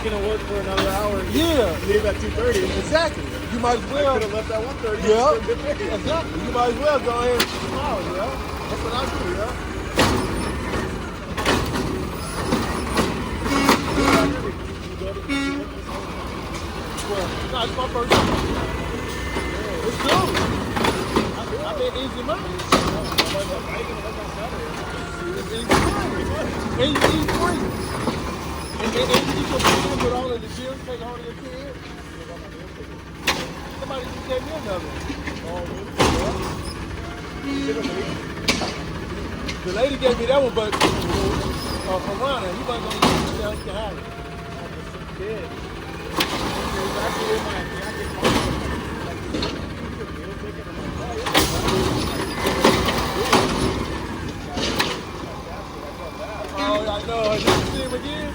making it work for another hour. Yeah. Leave at 2:30. Exactly. You might as well. I could have left at 1:30. Yeah. Exactly. You might as well go ahead and smile, yeah. That's what I do, yeah. Well, no, it's my first time. It's good. I've been easy money. It's easy money. And you eat free. And you can with all of the gym, take all of your kids. Somebody just gave me another. Oh, really? The lady gave me that one, but Piranha, he wasn't going to use it. He can have it. Yeah. It's actually in my jacket. Oh, I know. Did you see him again?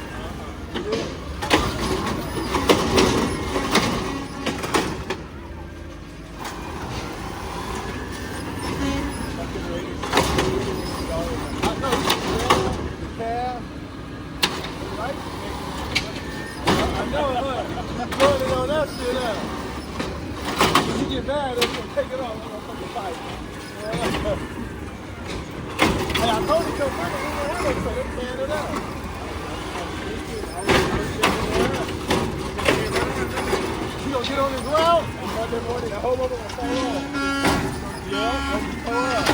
Mad, they're gonna take it off. I'm gonna fucking fight. Hey, I told you to come back. They're tearing it up. You gonna get on the ground? Monday morning, the whole of them will fall off. Yeah, I'm gonna fall up.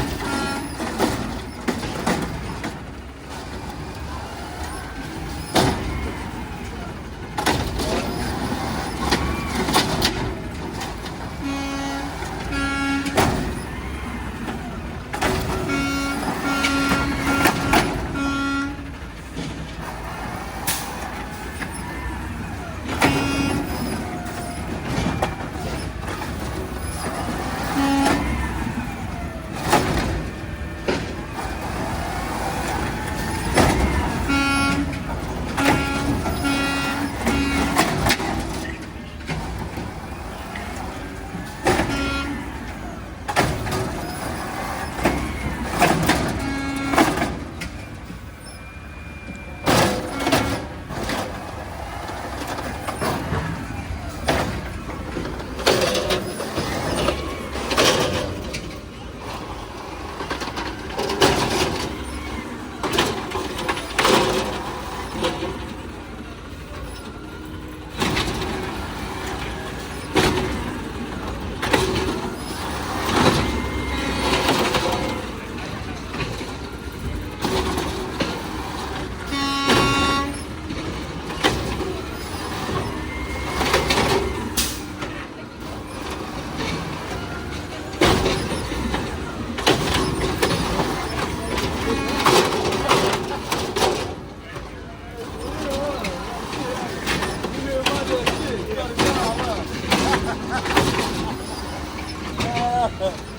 Yeah.